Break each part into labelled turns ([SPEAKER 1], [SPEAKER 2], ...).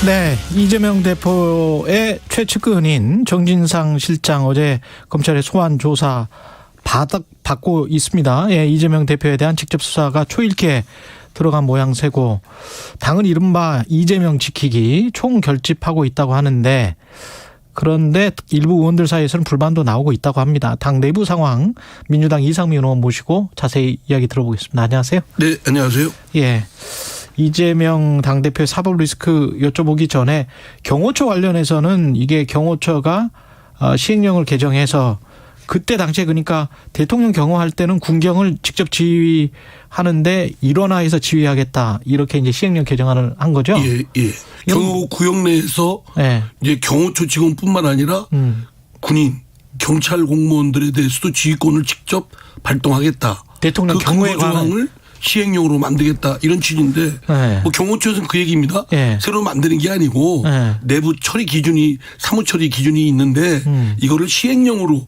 [SPEAKER 1] 네, 이재명 대표의 최측근인 정진상 실장 어제 검찰의 소환 조사 받고 있습니다. 예, 이재명 대표에 대한 직접 수사가 초일기에 들어간 모양새고 당은 이른바 이재명 지키기 총결집하고 있다고 하는데 그런데 일부 의원들 사이에서는 불만도 나오고 있다고 합니다. 당 내부 상황 민주당 이상민 의원 모시고 자세히 이야기 들어보겠습니다. 안녕하세요.
[SPEAKER 2] 네, 안녕하세요.
[SPEAKER 1] 예. 이재명 당대표의 사법 리스크 여쭤보기 전에 경호처 관련해서는 이게 경호처가 시행령을 개정해서 그때 당시에 그러니까 대통령 경호할 때는 군경을 직접 지휘하는데 일원화해서 지휘하겠다 이렇게 이제 시행령 개정안을 한 거죠.
[SPEAKER 2] 예, 예. 경호 구역 내에서
[SPEAKER 1] 네.
[SPEAKER 2] 이제 경호처 직원뿐만 아니라 군인, 경찰 공무원들에 대해서도 지휘권을 직접 발동하겠다.
[SPEAKER 1] 대통령 경호에
[SPEAKER 2] 관한 시행령으로 만들겠다 이런 취지인데
[SPEAKER 1] 네.
[SPEAKER 2] 뭐 경호처에서는 그 얘기입니다.
[SPEAKER 1] 네.
[SPEAKER 2] 새로 만드는 게 아니고
[SPEAKER 1] 네.
[SPEAKER 2] 내부 처리 기준이 사무 처리 기준이 있는데 이거를 시행령으로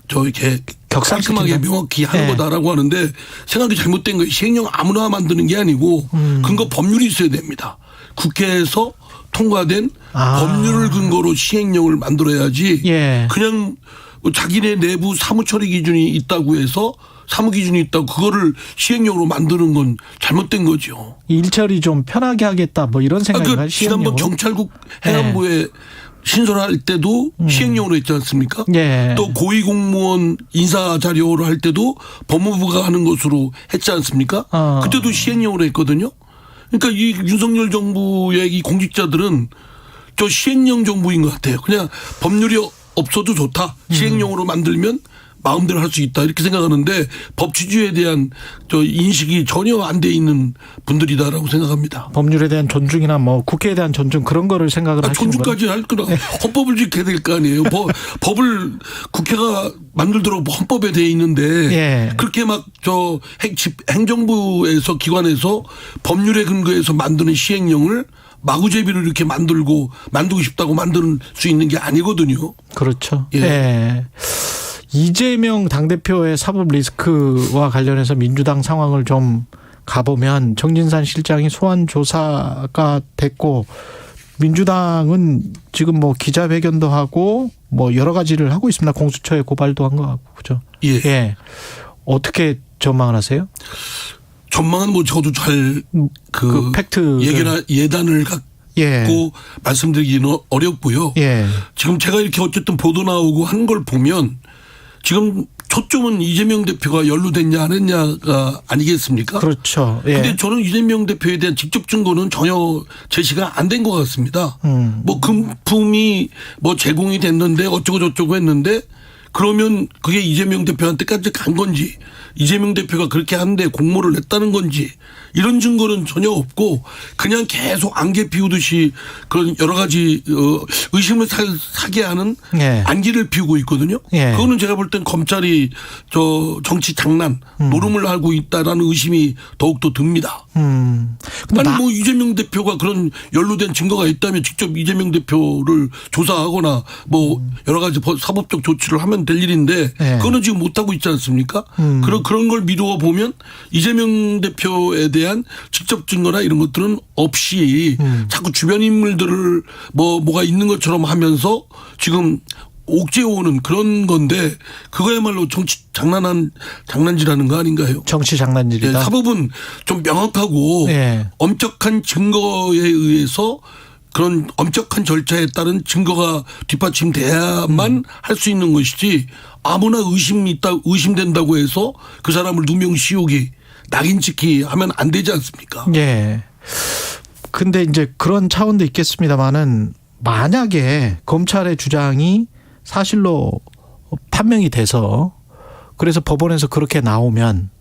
[SPEAKER 2] 이렇게 깔끔하게 명확히 하는
[SPEAKER 1] 네.
[SPEAKER 2] 거다라고 하는데 생각이 잘못된 거예요. 시행령 아무나 만드는 게 아니고 근거 법률이 있어야 됩니다. 국회에서 통과된 법률을 근거로 시행령을 만들어야지
[SPEAKER 1] 예.
[SPEAKER 2] 그냥 자기네 내부 사무처리 기준이 있다고 해서 사무 기준이 있다고 그거를 시행령으로 만드는 건 잘못된 거죠.
[SPEAKER 1] 일처리 좀 편하게 하겠다 뭐 이런 생각인가요?
[SPEAKER 2] 지난번 경찰국 행안부에 네. 신설할 때도 시행령으로 했지 않습니까?
[SPEAKER 1] 예.
[SPEAKER 2] 또 고위공무원 인사자료를 할 때도 법무부가 하는 것으로 했지 않습니까? 그때도 시행령으로 했거든요. 그러니까 이 윤석열 정부의 이 공직자들은 저 시행령 정부인 것 같아요. 그냥 법률이 없어도 좋다. 시행령으로 만들면 마음대로 할 수 있다 이렇게 생각하는데 법 취지에 대한 저 인식이 전혀 안 돼 있는 분들이다라고 생각합니다.
[SPEAKER 1] 법률에 대한 존중이나 뭐 국회에 대한 존중 그런 거를 생각을 하시는 거예요.
[SPEAKER 2] 존중까지 할 거라 헌법을 지켜야 될 거 아니에요. 법을 국회가 만들도록 헌법에 돼 있는데
[SPEAKER 1] 예.
[SPEAKER 2] 그렇게 막 저 행정부에서 기관에서 법률에 근거해서 만드는 시행령을 마구제비로 이렇게 만들고 싶다고 만들 수 있는 게 아니거든요.
[SPEAKER 1] 그렇죠.
[SPEAKER 2] 예.
[SPEAKER 1] 예. 이재명 당대표의 사법 리스크와 관련해서 민주당 상황을 좀 가보면 정진상 실장이 소환 조사가 됐고 민주당은 지금 뭐 기자회견도 하고 뭐 여러 가지를 하고 있습니다. 공수처에 고발도 한 거 같고 그죠?
[SPEAKER 2] 예.
[SPEAKER 1] 예. 어떻게 전망을 하세요?
[SPEAKER 2] 전망은 뭐 저도 잘 그
[SPEAKER 1] 팩트
[SPEAKER 2] 예단을 갖고
[SPEAKER 1] 예.
[SPEAKER 2] 말씀드리기는 어렵고요.
[SPEAKER 1] 예.
[SPEAKER 2] 지금 제가 이렇게 어쨌든 보도 나오고 한 걸 보면 지금 초점은 이재명 대표가 연루됐냐 안 했냐가 아니겠습니까? 그렇죠. 그런데 예. 저는 이재명 대표에 대한 직접 증거는 전혀 제시가 안 된 것 같습니다. 뭐 금품이 뭐 제공이 됐는데 어쩌고 저쩌고 했는데 그러면 그게 이재명 대표한테까지 간 건지 이재명 대표가 그렇게 하는데 공모를 했다는 건지 이런 증거는 전혀 없고 그냥 계속 안개 피우듯이 그런 여러 가지 의심을 사게 하는 예. 안기를 피우고 있거든요. 예. 그거는 제가 볼 땐 검찰이 저 정치 장난 노름을 하고 있다라는 의심이 더욱더 듭니다. 아니 뭐 이재명 대표가 그런 연루된 증거가 있다면 직접 이재명 대표를 조사하거나 뭐 여러 가지 사법적 조치를 하면 될 일인데 예. 그거는 지금 못하고 있지 않습니까? 그런 걸 미루어 보면 이재명 대표에 대한 직접 증거나 이런 것들은 없이 자꾸 주변 인물들을 뭐가 있는 것처럼 하면서 지금 옥죄어오는 그런 건데 그거야말로 정치 장난질하는 거 아닌가요?
[SPEAKER 1] 정치 장난질이다.
[SPEAKER 2] 네, 사법은 좀 명확하고 네. 엄격한 증거에 의해서 그런 엄격한 절차에 따른 증거가 뒷받침돼야만 할 수 있는 것이지 아무나 의심된다고 해서 그 사람을 누명 씌우기 낙인 찍기 하면 안 되지 않습니까?
[SPEAKER 1] 예. 근데 이제 그런 차원도 있겠습니다만은 만약에 검찰의 주장이 사실로 판명이 돼서 그래서 법원에서 그렇게 나오면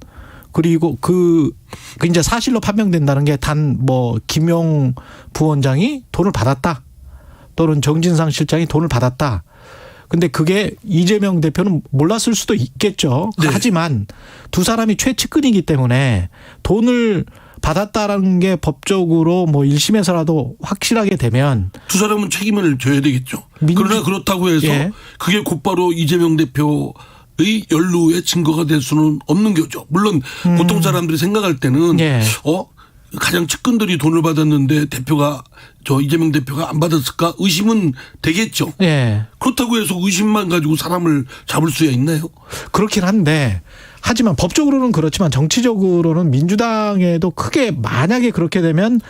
[SPEAKER 1] 그리고 그 이제 사실로 판명된다는 게 단 뭐 김용 부원장이 돈을 받았다 또는 정진상 실장이 돈을 받았다. 근데 그게 이재명 대표는 몰랐을 수도 있겠죠. 네. 하지만 두 사람이 최측근이기 때문에 돈을 받았다라는 게 법적으로 뭐 1심에서라도 확실하게 되면
[SPEAKER 2] 두 사람은 책임을 져야 되겠죠. 그러나 그렇다고 해서 예. 그게 곧바로 이재명 대표의 연루의 증거가 될 수는 없는 거죠. 물론 보통 사람들이 생각할 때는
[SPEAKER 1] 예.
[SPEAKER 2] 가장 측근들이 돈을 받았는데 이재명 대표가 안 받았을까 의심은 되겠죠.
[SPEAKER 1] 예.
[SPEAKER 2] 그렇다고 해서 의심만 가지고 사람을 잡을 수야 있나요?
[SPEAKER 1] 그렇긴 한데 하지만 법적으로는 그렇지만 정치적으로는 민주당에도 크게 만약에 그렇게 되면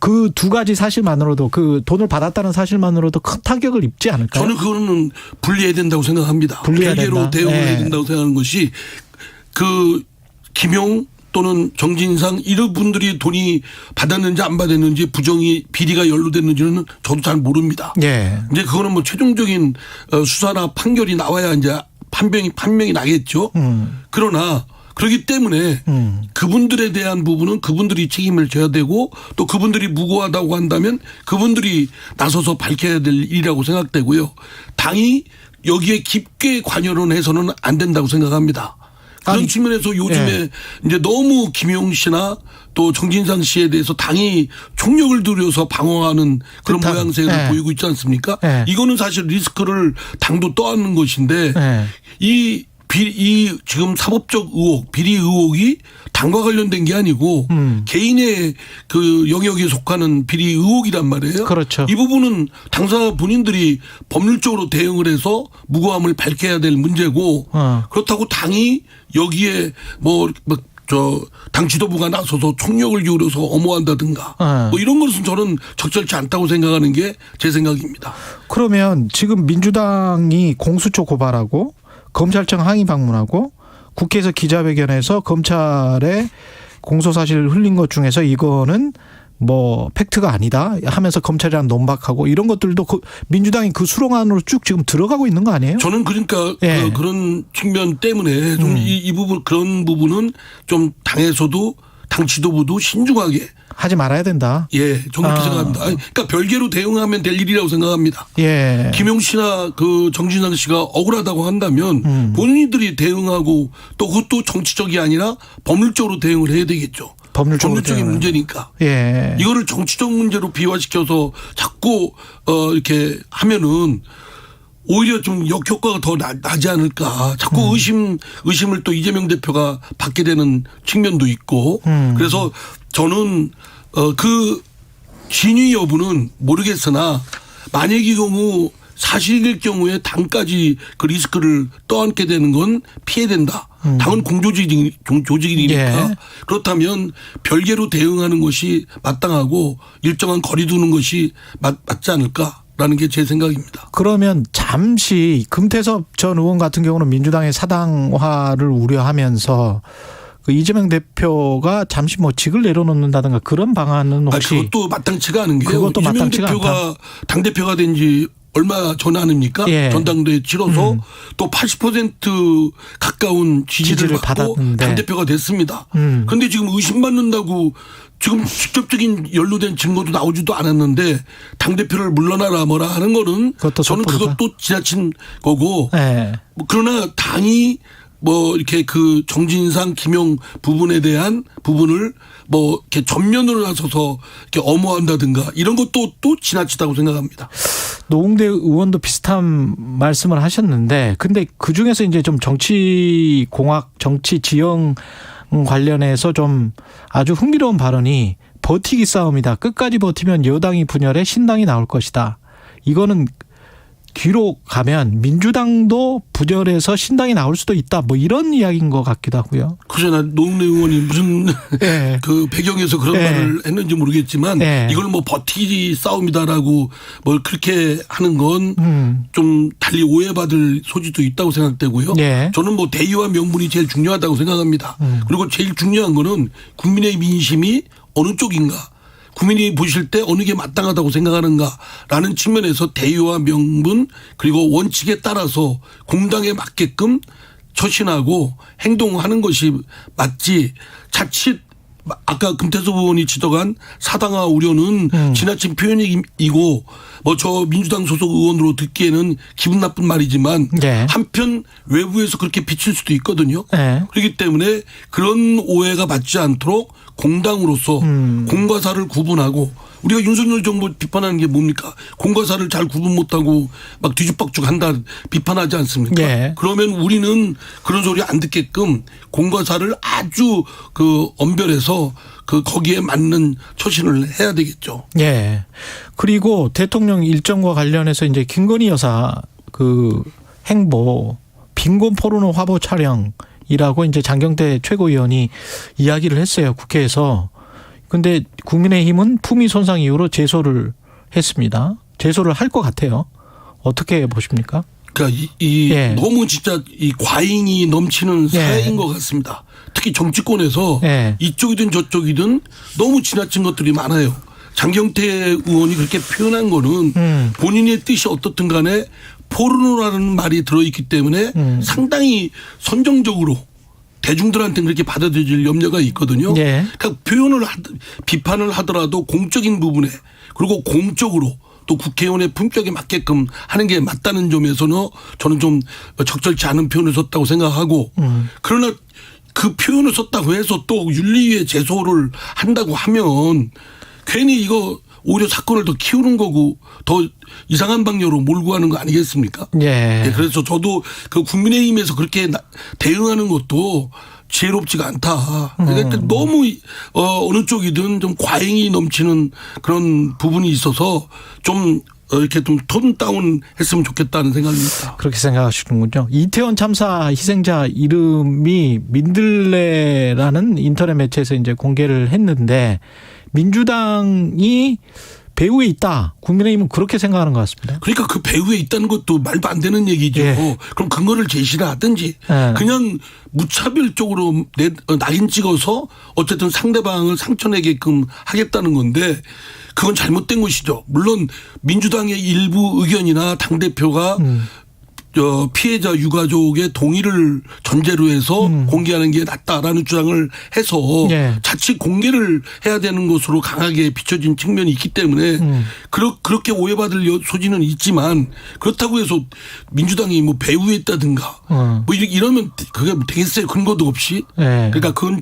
[SPEAKER 1] 그 두 가지 사실만으로도 그 돈을 받았다는 사실만으로도 큰 타격을 입지 않을까요?
[SPEAKER 2] 저는 그거는 분리해야 된다고 생각합니다.
[SPEAKER 1] 분리해야
[SPEAKER 2] 별개로
[SPEAKER 1] 된다.
[SPEAKER 2] 대응을
[SPEAKER 1] 네.
[SPEAKER 2] 해야 된다고 생각하는 것이 그 김용 또는 정진상 이런 분들이 돈이 받았는지 안 받았는지 부정이 비리가 연루됐는지는 저도 잘 모릅니다.
[SPEAKER 1] 예.
[SPEAKER 2] 이제 그거는 뭐 최종적인 수사나 판결이 나와야 이제 판명이 나겠죠. 그러나 그렇기 때문에 그분들에 대한 부분은 그분들이 책임을 져야 되고 또 그분들이 무고하다고 한다면 그분들이 나서서 밝혀야 될 일이라고 생각되고요. 당이 여기에 깊게 관여를 해서는 안 된다고 생각합니다. 그런 측면에서 요즘에
[SPEAKER 1] 예.
[SPEAKER 2] 이제 너무 김용 씨나 또 정진상 씨에 대해서 당이 총력을 들여서 방어하는 그런 모양새를
[SPEAKER 1] 예.
[SPEAKER 2] 보이고 있지 않습니까?
[SPEAKER 1] 예.
[SPEAKER 2] 이거는 사실 리스크를 당도 떠안는 것인데
[SPEAKER 1] 예.
[SPEAKER 2] 이 지금 사법적 의혹, 비리 의혹이 당과 관련된 게 아니고 개인의 그 영역에 속하는 비리 의혹이란 말이에요.
[SPEAKER 1] 그렇죠.
[SPEAKER 2] 이 부분은 당사 본인들이 법률적으로 대응을 해서 무고함을 밝혀야 될 문제고 그렇다고 당이 여기에 당 지도부가 나서서 총력을 기울여서 엄호한다든가 뭐 이런 것은 저는 적절치 않다고 생각하는 게 제 생각입니다.
[SPEAKER 1] 그러면 지금 민주당이 공수처 고발하고 검찰청 항의 방문하고 국회에서 기자회견에서 검찰의 공소사실을 흘린 것 중에서 이거는 뭐 팩트가 아니다 하면서 검찰이랑 논박하고 이런 것들도 민주당이 그 수렁 안으로 쭉 지금 들어가고 있는 거 아니에요?
[SPEAKER 2] 저는 그러니까
[SPEAKER 1] 예.
[SPEAKER 2] 그런 측면 때문에 좀 이 부분 그런 부분은 좀 당에서도 당 지도부도 신중하게
[SPEAKER 1] 하지 말아야 된다.
[SPEAKER 2] 예, 저는 그렇게 생각합니다. 그러니까 별개로 대응하면 될 일이라고 생각합니다.
[SPEAKER 1] 예.
[SPEAKER 2] 김용 씨나 그 정진상 씨가 억울하다고 한다면 본인들이 대응하고 또 그것도 정치적이 아니라 법률적으로 대응을 해야 되겠죠. 법률적인 문제니까.
[SPEAKER 1] 예.
[SPEAKER 2] 이거를 정치적 문제로 비화시켜서 자꾸 이렇게 하면은 오히려 좀 역효과가 더 나지 않을까. 자꾸 의심을 또 이재명 대표가 받게 되는 측면도 있고. 그래서 저는 그 진위 여부는 모르겠으나 만약의 경우 사실일 경우에 당까지 그 리스크를 떠안게 되는 건 피해야 된다. 당은 공조직이니까
[SPEAKER 1] 예.
[SPEAKER 2] 그렇다면 별개로 대응하는 것이 마땅하고 일정한 거리 두는 것이 맞지 않을까라는 게 제 생각입니다.
[SPEAKER 1] 그러면 잠시 금태섭 전 의원 같은 경우는 민주당의 사당화를 우려하면서 그 이재명 대표가 잠시 뭐 직을 내려놓는다든가 그런 방안은 혹시
[SPEAKER 2] 그것도 마땅치가 않은 게요.
[SPEAKER 1] 그것도
[SPEAKER 2] 이재명
[SPEAKER 1] 마땅치가
[SPEAKER 2] 대표가
[SPEAKER 1] 않다.
[SPEAKER 2] 당대표가 된 지 얼마 전 아닙니까?
[SPEAKER 1] 예.
[SPEAKER 2] 전당대회 치러서 또 80% 가까운 지지를 받고
[SPEAKER 1] 받았는데.
[SPEAKER 2] 당대표가 됐습니다. 그런데 지금 의심받는다고 지금 직접적인 연루된 증거도 나오지도 않았는데 당대표를 물러나라 뭐라 하는 거는 저는 그것도 지나친 거고
[SPEAKER 1] 예.
[SPEAKER 2] 그러나 당이 뭐 이렇게 그 정진상 김용 부분에 대한 부분을 뭐 이렇게 전면으로 나서서 이렇게 엄호한다든가 이런 것도 또 지나치다고 생각합니다.
[SPEAKER 1] 노웅대 의원도 비슷한 말씀을 하셨는데 근데 그중에서 이제 좀 정치공학 정치 지형 관련해서 좀 아주 흥미로운 발언이 버티기 싸움이다. 끝까지 버티면 여당이 분열해 신당이 나올 것이다. 이거는 뒤로 가면 민주당도 분열해서 신당이 나올 수도 있다. 뭐 이런 이야기인 것 같기도 하고요.
[SPEAKER 2] 그러나 노웅래 의원이 무슨
[SPEAKER 1] 네.
[SPEAKER 2] 그 배경에서 그런
[SPEAKER 1] 네.
[SPEAKER 2] 말을 했는지 모르겠지만
[SPEAKER 1] 네.
[SPEAKER 2] 이걸 뭐 버티기 싸움이다라고 뭘 그렇게 하는 건 좀 달리 오해받을 소지도 있다고 생각되고요.
[SPEAKER 1] 네.
[SPEAKER 2] 저는 뭐 대의와 명분이 제일 중요하다고 생각합니다. 그리고 제일 중요한 거는 국민의 민심이 어느 쪽인가. 국민이 보실 때 어느 게 마땅하다고 생각하는가라는 측면에서 대의와 명분 그리고 원칙에 따라서 공당에 맞게끔 처신하고 행동하는 것이 맞지 자칫 아까 금태섭 의원이 지적한 사당화 우려는 지나친 표현이고 뭐 저 민주당 소속 의원으로 듣기에는 기분 나쁜 말이지만
[SPEAKER 1] 네.
[SPEAKER 2] 한편 외부에서 그렇게 비칠 수도 있거든요.
[SPEAKER 1] 네.
[SPEAKER 2] 그렇기 때문에 그런 오해가 맞지 않도록 공당으로서 공과 사를 구분하고 우리가 윤석열 정부 비판하는 게 뭡니까? 공과사를 잘 구분 못하고 막 뒤죽박죽 한다 비판하지 않습니까?
[SPEAKER 1] 예.
[SPEAKER 2] 그러면 우리는 그런 소리 안 듣게끔 공과사를 아주 그 엄별해서 그 거기에 맞는 처신을 해야 되겠죠.
[SPEAKER 1] 예. 그리고 대통령 일정과 관련해서 이제 김건희 여사 그 행보 빈곤 포르노 화보 촬영이라고 이제 장경태 최고위원이 이야기를 했어요. 국회에서. 근데 국민의힘은 품위 손상 이유로 제소를 했습니다. 제소를 할 것 같아요. 어떻게 보십니까?
[SPEAKER 2] 그러니까
[SPEAKER 1] 예.
[SPEAKER 2] 너무 진짜 이 과잉이 넘치는 사회인
[SPEAKER 1] 예.
[SPEAKER 2] 것 같습니다. 특히 정치권에서
[SPEAKER 1] 예.
[SPEAKER 2] 이쪽이든 저쪽이든 너무 지나친 것들이 많아요. 장경태 의원이 그렇게 표현한 거는 본인의 뜻이 어떻든 간에 포르노라는 말이 들어있기 때문에 상당히 선정적으로 대중들한테는 그렇게 받아들일 염려가 있거든요.
[SPEAKER 1] 예.
[SPEAKER 2] 그러니까 비판을 하더라도 공적인 부분에 그리고 공적으로 또 국회의원의 품격에 맞게끔 하는 게 맞다는 점에서는 저는 좀 적절치 않은 표현을 썼다고 생각하고 그러나 그 표현을 썼다고 해서 또 윤리위에 제소를 한다고 하면 괜히 이거 오히려 사건을 더 키우는 거고 더 이상한 방향으로 몰고 가는 거 아니겠습니까?
[SPEAKER 1] 예.
[SPEAKER 2] 네, 그래서 저도 그 국민의힘에서 그렇게 대응하는 것도 지혜롭지가 않다. 그러니까 너무 어느 쪽이든 좀 과잉이 넘치는 그런 부분이 있어서 좀 이렇게 좀 톤 다운 했으면 좋겠다는 생각입니다.
[SPEAKER 1] 그렇게 생각하시는군요. 이태원 참사 희생자 이름이 민들레라는 인터넷 매체에서 이제 공개를 했는데 민주당이 배후에 있다. 국민의힘은 그렇게 생각하는 것 같습니다.
[SPEAKER 2] 그러니까 그 배후에 있다는 것도 말도 안 되는 얘기죠.
[SPEAKER 1] 예.
[SPEAKER 2] 그럼 근거를 제시를 하든지
[SPEAKER 1] 예.
[SPEAKER 2] 그냥 무차별적으로 낙인 찍어서 어쨌든 상대방을 상처내게끔 하겠다는 건데 그건 잘못된 것이죠. 물론 민주당의 일부 의견이나 당대표가 피해자 유가족의 동의를 전제로 해서 공개하는 게 낫다라는 주장을 해서
[SPEAKER 1] 예.
[SPEAKER 2] 자칫 공개를 해야 되는 것으로 강하게 비춰진 측면이 있기 때문에 그렇게 오해받을 소지는 있지만 그렇다고 해서 민주당이 뭐 배후에 있다든가 뭐 이러면 그게 되겠어요. 근거도 없이.
[SPEAKER 1] 예.
[SPEAKER 2] 그러니까 그건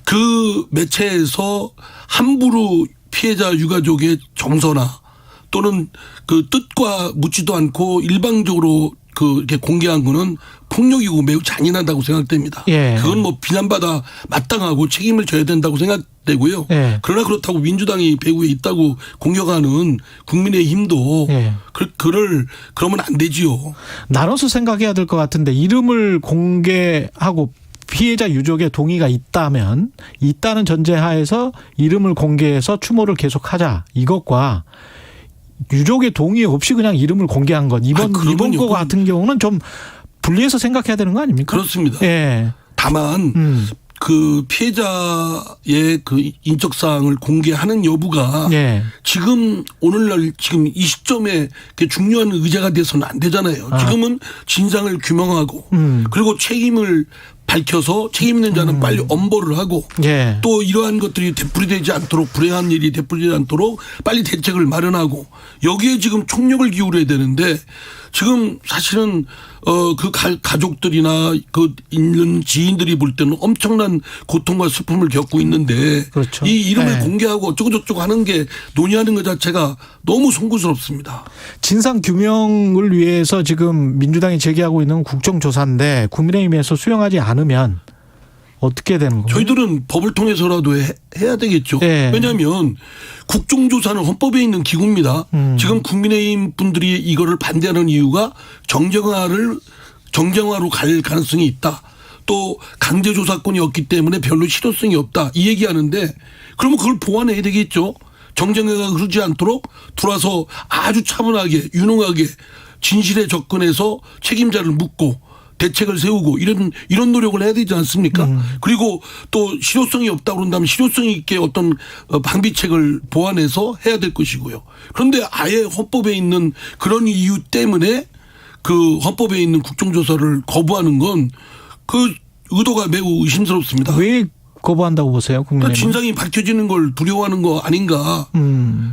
[SPEAKER 2] 그 매체에서 함부로 피해자 유가족의 정서나 또는 그 뜻과 묻지도 않고 일방적으로 그 이렇게 공개한 거는 폭력이고 매우 잔인하다고 생각됩니다.
[SPEAKER 1] 예.
[SPEAKER 2] 그건 뭐 비난받아 마땅하고 책임을 져야 된다고 생각되고요.
[SPEAKER 1] 예.
[SPEAKER 2] 그러나 그렇다고 민주당이 배후에 있다고 공격하는 국민의힘도
[SPEAKER 1] 예.
[SPEAKER 2] 그러면 안 되지요.
[SPEAKER 1] 나눠서 생각해야 될 것 같은데 이름을 공개하고 피해자 유족의 동의가 있다는 전제하에서 이름을 공개해서 추모를 계속하자 이것과 유족의 동의 없이 그냥 이름을 공개한 것 이번 거 같은 경우는 좀 분리해서 생각해야 되는 거 아닙니까?
[SPEAKER 2] 그렇습니다.
[SPEAKER 1] 예.
[SPEAKER 2] 다만 그 피해자의 그 인적 사항을 공개하는 여부가
[SPEAKER 1] 예.
[SPEAKER 2] 지금 오늘날 지금 이 시점에 중요한 의제가 돼서는 안 되잖아요. 지금은 진상을 규명하고 그리고 책임을 밝혀서 책임 있는 자는 빨리 엄벌을 하고
[SPEAKER 1] 예.
[SPEAKER 2] 또 이러한 것들이 되풀이되지 않도록 불행한 일이 되풀이되지 않도록 빨리 대책을 마련하고 여기에 지금 총력을 기울여야 되는데 지금 사실은 그 가족들이나 그 있는 지인들이 볼 때는 엄청난 고통과 슬픔을 겪고 있는데
[SPEAKER 1] 그렇죠.
[SPEAKER 2] 이 이름을
[SPEAKER 1] 네.
[SPEAKER 2] 공개하고 어쩌고저쩌고 하는 게 논의하는 것 자체가 너무 송구스럽습니다.
[SPEAKER 1] 진상 규명을 위해서 지금 민주당이 제기하고 있는 국정조사인데 국민의힘에서 수용하지 않으면 어떻게 되는 건가요?
[SPEAKER 2] 저희들은 법을 통해서라도 해야 되겠죠.
[SPEAKER 1] 네.
[SPEAKER 2] 왜냐하면 국정조사는 헌법에 있는 기구입니다. 지금 국민의힘 분들이 이거를 반대하는 이유가 정쟁화로 갈 가능성이 있다. 또 강제조사권이 없기 때문에 별로 실효성이 없다. 이 얘기하는데 그러면 그걸 보완해야 되겠죠. 정쟁화가 흐르지 않도록 들어와서 아주 차분하게 유능하게 진실에 접근해서 책임자를 묻고 대책을 세우고 이런 노력을 해야 되지 않습니까? 그리고 또 실효성이 없다 그런다면 실효성 있게 어떤 방비책을 보완해서 해야 될 것이고요. 그런데 아예 헌법에 있는 그런 이유 때문에 그 헌법에 있는 국정조사를 거부하는 건 그 의도가 매우 의심스럽습니다.
[SPEAKER 1] 왜 거부한다고 보세요? 국민의힘은?
[SPEAKER 2] 그러니까 진상이 밝혀지는 걸 두려워하는 거 아닌가.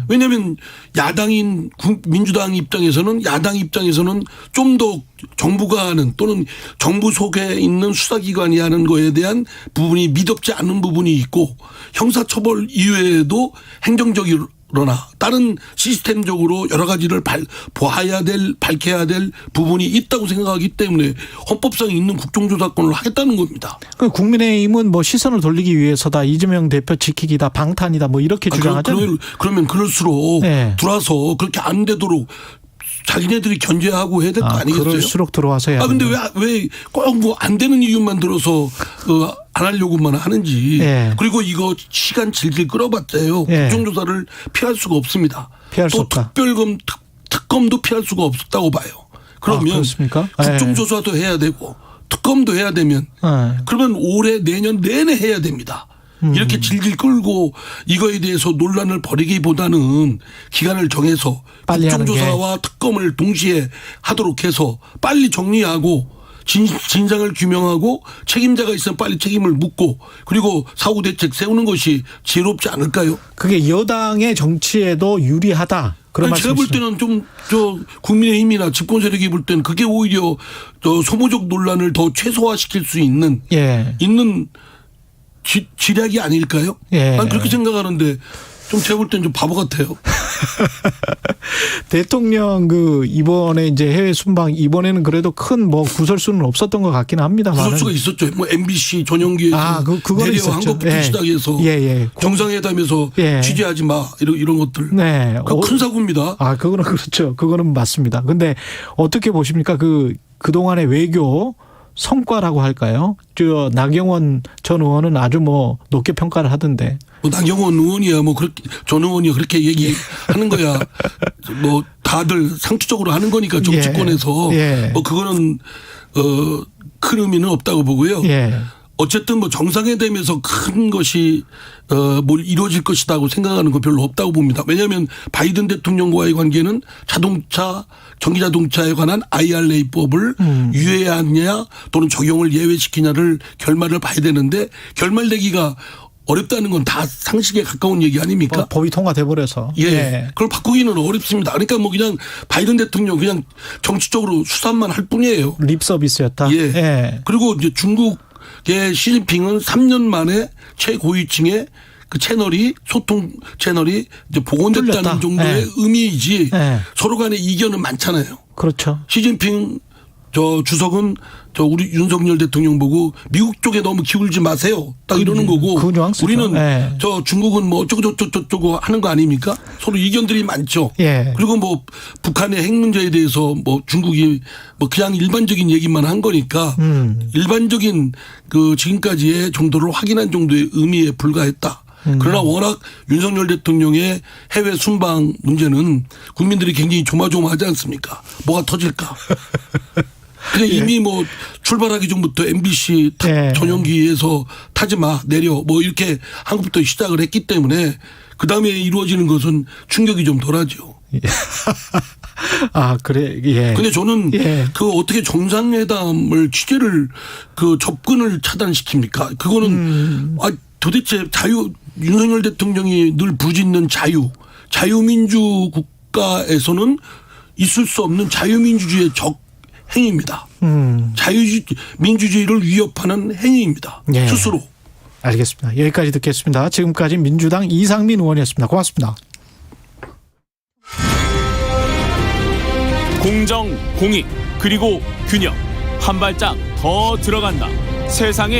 [SPEAKER 2] 왜냐하면 야당인 민주당 입장에서는 야당 입장에서는 좀 더 정부가 하는 또는 정부 속에 있는 수사기관이 하는 거에 대한 부분이 미덥지 않은 부분이 있고 형사처벌 이외에도 행정적으로 그러나 다른 시스템적으로 여러 가지를 밝혀야 될 부분이 있다고 생각하기 때문에 헌법상 있는 국정조사권을 하겠다는 겁니다.
[SPEAKER 1] 국민의힘은 뭐 시선을 돌리기 위해서다. 이재명 대표 지키기다. 방탄이다. 뭐 이렇게 주장하잖아요.
[SPEAKER 2] 그러면 그럴수록
[SPEAKER 1] 네.
[SPEAKER 2] 들어와서 그렇게 안 되도록 자기네들이 견제하고 해야 될 거 아니겠어요?
[SPEAKER 1] 그럴수록 들어와서 해야
[SPEAKER 2] 근데 왜 꼭 뭐 안 되는 이유만 들어서 안 하려고만 하는지.
[SPEAKER 1] 예.
[SPEAKER 2] 그리고 이거 시간 질질 끌어봤자요.
[SPEAKER 1] 예.
[SPEAKER 2] 국정조사를 피할 수가 없습니다.
[SPEAKER 1] 피할 수
[SPEAKER 2] 또
[SPEAKER 1] 없다.
[SPEAKER 2] 특검도 피할 수가 없다고 봐요. 그러면
[SPEAKER 1] 그렇습니까?
[SPEAKER 2] 국정조사도 해야 되고 특검도 해야 되면 그러면 올해 내년 내내 해야 됩니다. 이렇게 질질 끌고 이거에 대해서 논란을 벌이기보다는 기간을 정해서 국정조사와 특검을 동시에 하도록 해서 빨리 정리하고 진상을 규명하고 책임자가 있으면 빨리 책임을 묻고 그리고 사후 대책 세우는 것이 지혜롭지 않을까요?
[SPEAKER 1] 그게 여당의 정치에도 유리하다. 그런 말씀이시죠?
[SPEAKER 2] 제가 볼 때는 국민의힘이나 집권 세력이 볼 때는 그게 오히려 소모적 논란을 더 최소화시킬 수 있는 지략이 아닐까요?
[SPEAKER 1] 예.
[SPEAKER 2] 난 그렇게 생각하는데 좀 제가 볼 때는 좀 바보 같아요.
[SPEAKER 1] 대통령 이번에 이제 해외 순방 이번에는 그래도 큰 뭐 구설수는 없었던 것 같기는 합니다만.
[SPEAKER 2] 구설수가 있었죠. 뭐 MBC 전용기에서 내려한 것부터 시작해서 정상회담에서 취재하지 마 이런 것들.
[SPEAKER 1] 네.
[SPEAKER 2] 큰 사고입니다.
[SPEAKER 1] 그거는 그렇죠. 그거는 맞습니다. 근데 어떻게 보십니까? 그동안의 외교 성과라고 할까요? 나경원 전 의원은 아주 뭐 높게 평가를 하던데.
[SPEAKER 2] 나경원 의원이야 전 의원이 그렇게 얘기하는 거야. 뭐 다들 상투적으로 하는 거니까 정치권에서 그거는 큰 의미는 없다고 보고요. 어쨌든 뭐 정상회담에서 큰 것이 뭘 이루어질 것이라고 생각하는 거 별로 없다고 봅니다. 왜냐하면 바이든 대통령과의 관계는 전기자동차에 관한 IRA법을 유예하느냐 또는 적용을 예외시키냐를 결말을 봐야 되는데 결말내기가 어렵다는 건 다 상식에 가까운 얘기 아닙니까?
[SPEAKER 1] 법이 통과돼 버려서.
[SPEAKER 2] 그걸 바꾸기는 어렵습니다. 그러니까 뭐 그냥 바이든 대통령 그냥 정치적으로 수산만 할 뿐이에요.
[SPEAKER 1] 립 서비스였다.
[SPEAKER 2] 그리고 이제 중국의 시진핑은 3년 만에 최고위층의 그 소통 채널이 이제 복원됐다는
[SPEAKER 1] 뚫렸다.
[SPEAKER 2] 정도의 의미이지 서로 간의 이견은 많잖아요.
[SPEAKER 1] 그렇죠.
[SPEAKER 2] 시진핑 주석은 우리 윤석열 대통령 보고 미국 쪽에 너무 기울지 마세요. 딱 이러는 거고 우리는 중국은 뭐 어쩌고 하는 거 아닙니까? 서로 이견들이 많죠. 그리고 뭐 북한의 핵 문제에 대해서 뭐 중국이 뭐 그냥 일반적인 얘기만 한 거니까 일반적인 지금까지의 정도를 확인한 정도의 의미에 불과했다. 그러나 워낙 윤석열 대통령의 해외 순방 문제는 국민들이 굉장히 조마조마하지 않습니까? 뭐가 터질까? 근데 이미 뭐 출발하기 전부터 MBC 전용기에서 타지 마 내려 뭐 이렇게 한국부터 시작을 했기 때문에 그 다음에 이루어지는 것은 충격이 좀 덜하죠.
[SPEAKER 1] 그래.
[SPEAKER 2] 근데 저는 어떻게 정상회담을 취재를 접근을 차단시킵니까? 그거는 도대체 윤석열 대통령이 늘 부짓는 자유민주 국가에서는 있을 수 없는 자유민주주의의 행위입니다. 민주주의를 위협하는 행위입니다. 스스로.
[SPEAKER 1] 알겠습니다. 여기까지 듣겠습니다. 지금까지 민주당 이상민 의원이었습니다. 고맙습니다.
[SPEAKER 3] 공정, 공익, 그리고 균형. 한 발짝 더 들어간다. 세상에